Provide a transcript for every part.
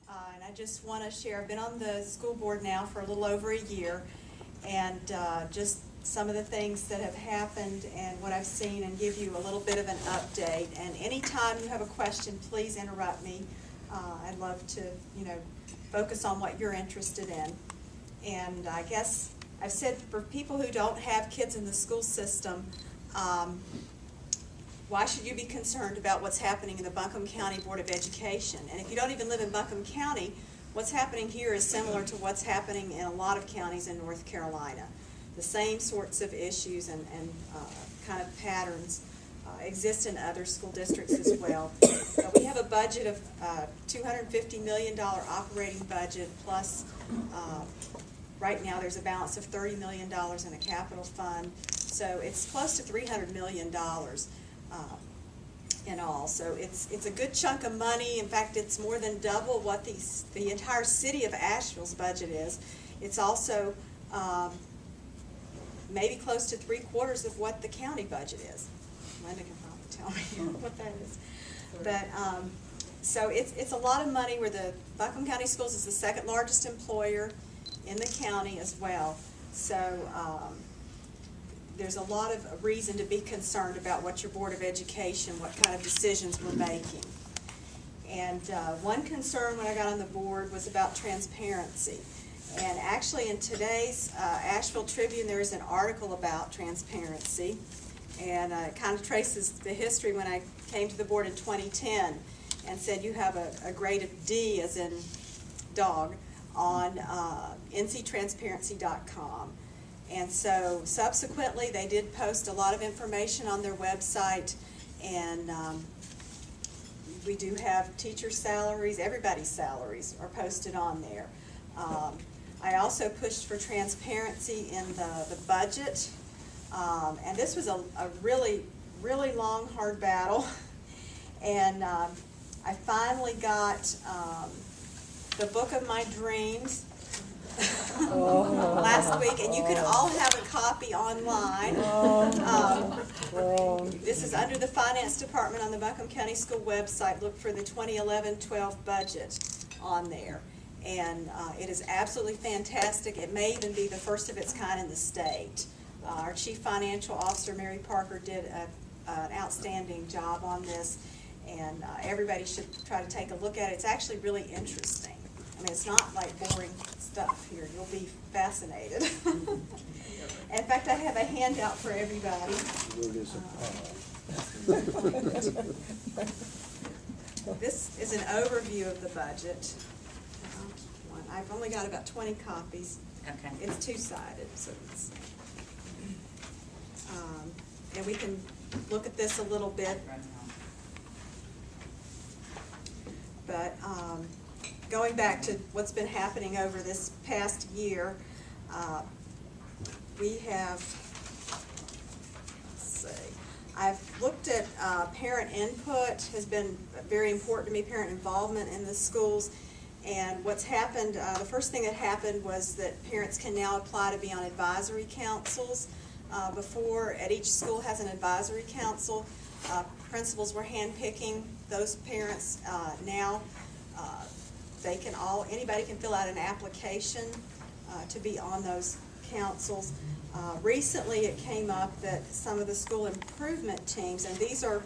And I just want to share, I've been on the school board now for a little over a year, and just some of the things that have happened and what I've seen, and give you a little bit of an update. And anytime you have a question, please interrupt me. I'd love to, focus on what you're interested in. And I guess I've said, for people who don't have kids in the school system, why should you be concerned about what's happening in the Buncombe County Board of Education? And if you don't even live in Buncombe County, what's happening here is similar to what's happening in a lot of counties in North Carolina. The same sorts of issues and kind of patterns exist in other school districts as well. We have a budget of $250 million operating budget, plus right now there's a balance of $30 million in a capital fund. So it's close to $300 million. In all, so it's a good chunk of money. In fact, it's more than double what the entire city of Asheville's budget is. It's also maybe close to 3/4 of what the county budget is. Linda can probably tell me what that is. But so it's a lot of money. Where the Buncombe County Schools is the second largest employer in the county as well. So there's a lot of reason to be concerned about what your Board of Education, what kind of decisions we're making. And one concern when I got on the board was about transparency. And actually in today's Asheville Tribune, there is an article about transparency. And it kind of traces the history when I came to the board in 2010 and said you have a grade of D as in dog on nctransparency.com. And so subsequently they did post a lot of information on their website, and we do have teacher salaries, everybody's salaries are posted on there. I also pushed for transparency in the budget, and this was a really, really long, hard battle. And I finally got the book of my dreams last week, and you can all have a copy online. This is under the Finance Department on the Buncombe County School website. Look for the 2011-12 budget on there. And it is absolutely fantastic. It may even be the first of its kind in the state. Our Chief Financial Officer, Mary Parker, did an outstanding job on this, and everybody should try to take a look at it. It's actually really interesting. I mean, it's not like boring stuff here. You'll be fascinated. In fact, I have a handout for everybody. This is an overview of the budget. I've only got about 20 copies. Okay. It's two-sided, so it's, and we can look at this a little bit. But going back to what's been happening over this past year, we have, let's see, I've looked at parent input, has been very important to me, parent involvement in the schools. And what's happened, the first thing that happened was that parents can now apply to be on advisory councils. Before, at each school has an advisory council. Principals were handpicking those parents. Now they can anybody can fill out an application to be on those councils. Recently it came up that some of the school improvement teams, and these are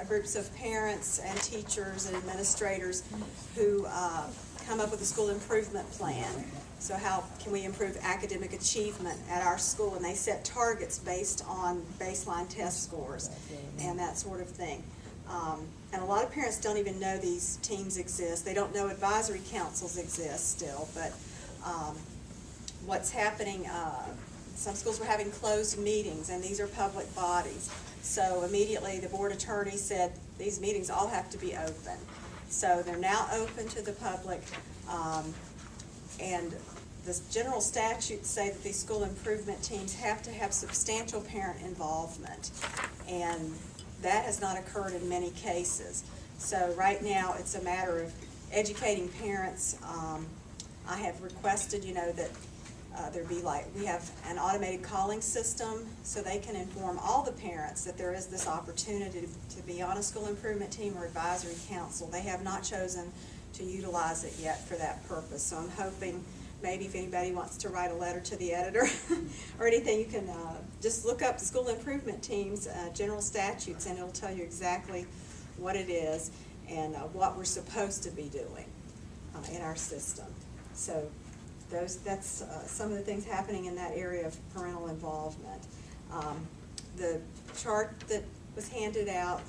groups of parents and teachers and administrators who come up with a school improvement plan. So how can we improve academic achievement at our school? And they set targets based on baseline test scores and that sort of thing. And a lot of parents don't even know these teams exist. They don't know advisory councils exist still. But what's happening, some schools were having closed meetings, and these are public bodies. So immediately the board attorney said these meetings all have to be open. So they're now open to the public, and the general statutes say that these school improvement teams have to have substantial parent involvement, and that has not occurred in many cases. So right now it's a matter of educating parents. I have requested, that we have an automated calling system so they can inform all the parents that there is this opportunity to be on a school improvement team or advisory council. They have not chosen to utilize it yet for that purpose. So I'm hoping maybe if anybody wants to write a letter to the editor or anything, you can just look up school improvement teams, general statutes, and it'll tell you exactly what it is and what we're supposed to be doing in our system. So that's some of the things happening in that area of parental involvement. The chart that was handed out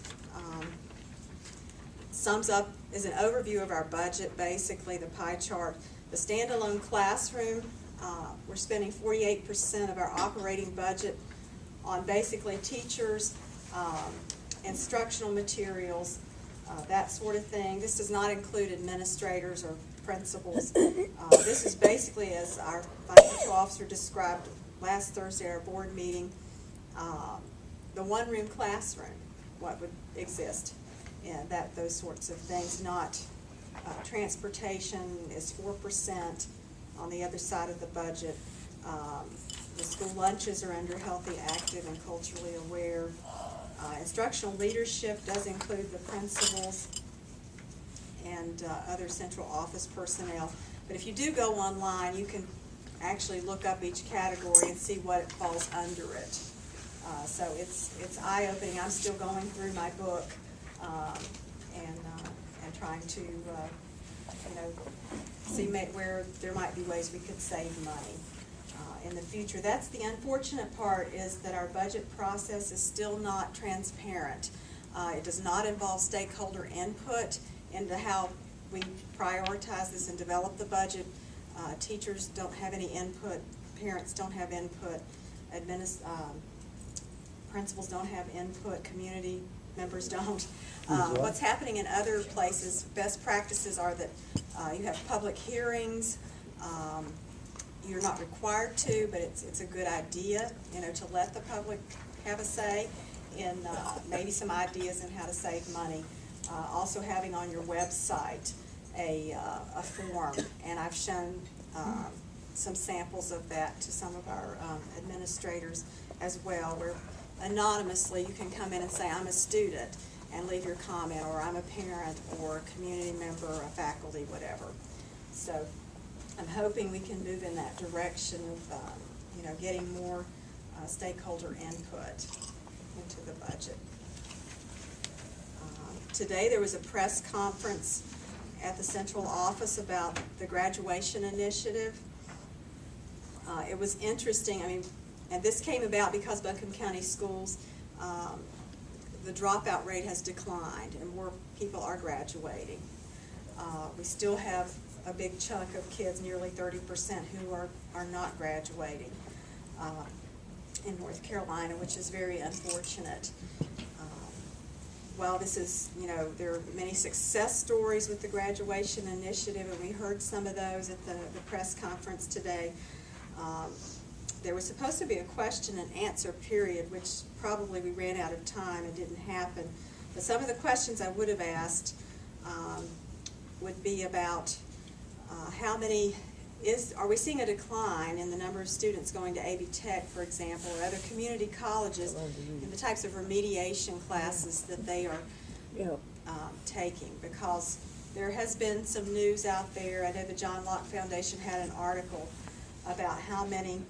sums up, is an overview of our budget, basically the pie chart. The standalone classroom, we're spending 48% of our operating budget on basically teachers, instructional materials, that sort of thing. This does not include administrators or principals. This is basically, as our financial officer described last Thursday at our board meeting, the one-room classroom, what would exist, and those sorts of things. Not transportation is 4% on the other side of the budget. The school lunches are under healthy, active, and culturally aware. Instructional leadership does include the principals and other central office personnel. But if you do go online, you can actually look up each category and see what it falls under it. So it's eye-opening. I'm still going through my book and trying to see where there might be ways we could save money in the future. That's the unfortunate part, is that our budget process is still not transparent. It does not involve stakeholder input into how we prioritize this and develop the budget. Teachers don't have any input, parents don't have input, principals don't have input, community members don't. What's happening in other places, best practices are that you have public hearings. You're not required to, but it's a good idea, to let the public have a say in maybe some ideas in how to save money. Also having on your website a form, and I've shown some samples of that to some of our administrators as well, where anonymously you can come in and say, I'm a student, and leave your comment, or I'm a parent, or a community member, a faculty, whatever. So I'm hoping we can move in that direction of getting more stakeholder input into the budget. Today there was a press conference at the central office about the graduation initiative. It was interesting, and this came about because Buncombe County Schools, the dropout rate has declined and more people are graduating. We still have a big chunk of kids, nearly 30%, who are not graduating in North Carolina, which is very unfortunate. While this is, there are many success stories with the graduation initiative, and we heard some of those at the press conference today. There was supposed to be a question and answer period, which probably we ran out of time and didn't happen. But some of the questions I would have asked would be about are we seeing a decline in the number of students going to AB Tech, for example, or other community colleges, and the types of remediation classes that they are taking? Because there has been some news out there. I know the John Locke Foundation had an article about how many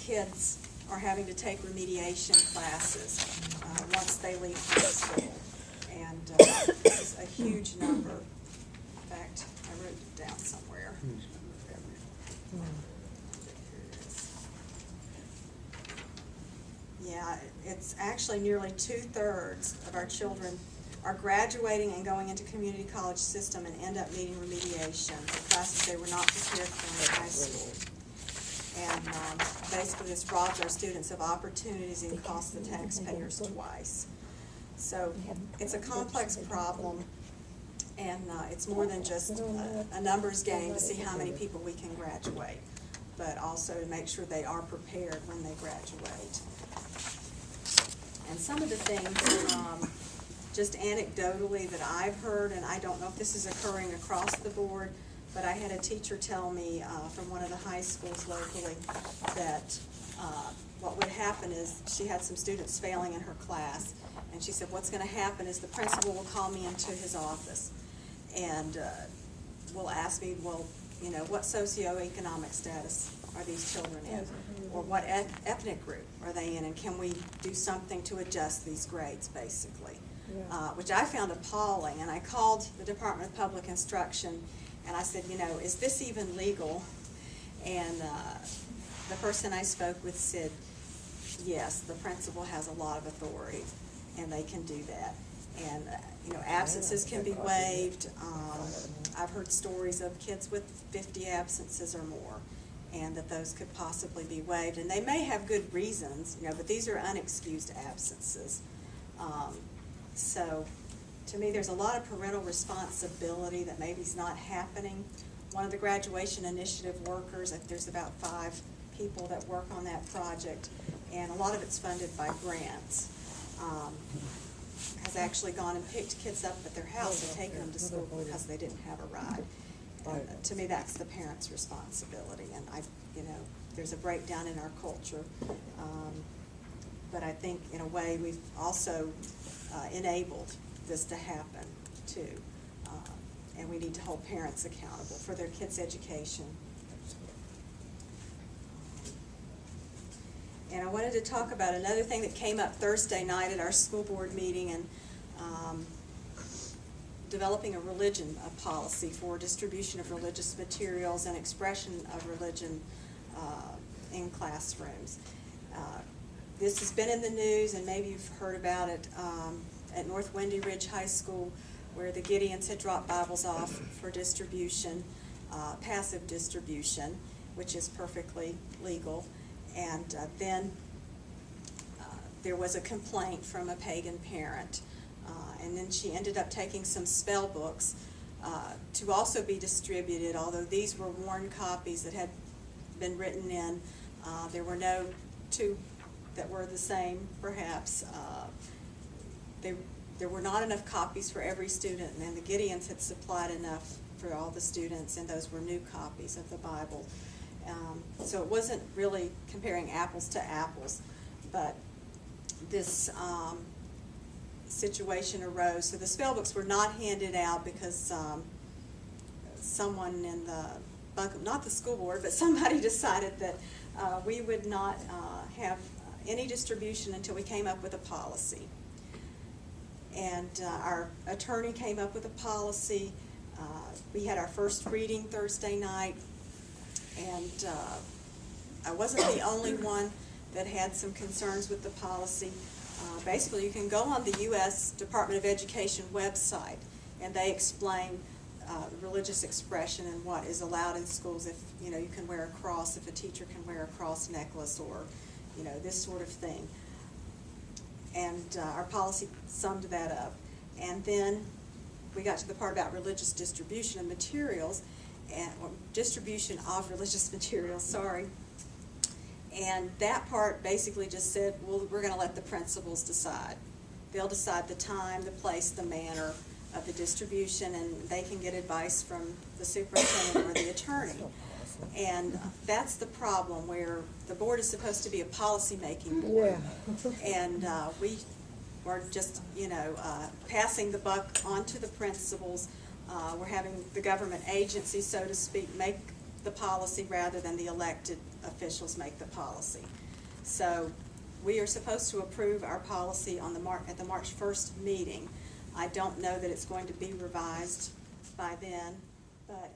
kids are having to take remediation classes once they leave high school. And it's a huge number. In fact, I wrote it down somewhere. Yeah, it's actually nearly 2/3 of our children are graduating and going into community college system and end up needing remediation for classes they were not prepared for in high school. And basically this robs our students of opportunities and costs the taxpayers twice. So it's a complex problem, and it's more than just a numbers game to see how many people we can graduate, but also to make sure they are prepared when they graduate. And some of the things, just anecdotally, that I've heard, and I don't know if this is occurring across the board, but I had a teacher tell me from one of the high schools locally that what would happen is she had some students failing in her class, and she said what's going to happen is the principal will call me into his office, and will ask me, well, you know, what socioeconomic status are these children in? Or what ethnic group are they in, and can we do something to adjust these grades, basically? Which I found appalling, and I called the Department of Public Instruction, and I said, you know, is this even legal? And the person I spoke with said, yes, the principal has a lot of authority, and they can do that. And, you know, absences can be waived. I've heard stories of kids with 50 absences or more, and that those could possibly be waived. And they may have good reasons, you know, but these are unexcused absences. So, to me, there's a lot of parental responsibility that maybe is not happening. One of the graduation initiative workers, there's about 5 people that work on that project, and a lot of it's funded by grants. Has actually gone and picked kids up at their house and taken them to school because they didn't have a ride. And, to me, that's the parent's responsibility, and you know, there's a breakdown in our culture. But I think, in a way, we've also enabled this to happen too, and we need to hold parents accountable for their kids' education. And I wanted to talk about another thing that came up Thursday night at our school board meeting, and developing a religion policy for distribution of religious materials and expression of religion in classrooms. This has been in the news, and maybe you've heard about it at North Windy Ridge High School, where the Gideons had dropped Bibles off for distribution, passive distribution, which is perfectly legal. And then there was a complaint from a pagan parent, and then she ended up taking some spell books to also be distributed, although these were worn copies that had been written in. There were no 2 that were the same, perhaps. There were not enough copies for every student, and the Gideons had supplied enough for all the students, and those were new copies of the Bible. So it wasn't really comparing apples to apples, but this situation arose. So the spell books were not handed out because someone in the Buncombe, not the school board, but somebody decided that we would not have any distribution until we came up with a policy. And our attorney came up with a policy. We had our first reading Thursday night, and I wasn't the only one that had some concerns with the policy. Basically, you can go on the U.S. Department of Education website, and they explain religious expression and what is allowed in schools. If you know, you can wear a cross, if a teacher can wear a cross necklace, or you know, this sort of thing. And our policy summed that up. And then we got to the part about religious distribution of materials, or distribution of religious materials, sorry. And that part basically just said, well, we're going to let the principals decide. They'll decide the time, the place, the manner of the distribution, and they can get advice from the superintendent or the attorney. And that's the problem, where the board is supposed to be a policy-making board. Yeah. And we are just, you know, passing the buck on to the principals. We're having the government agency, so to speak, make the policy rather than the elected officials make the policy. So we are supposed to approve our policy on at the March 1st meeting. I don't know that it's going to be revised by then, but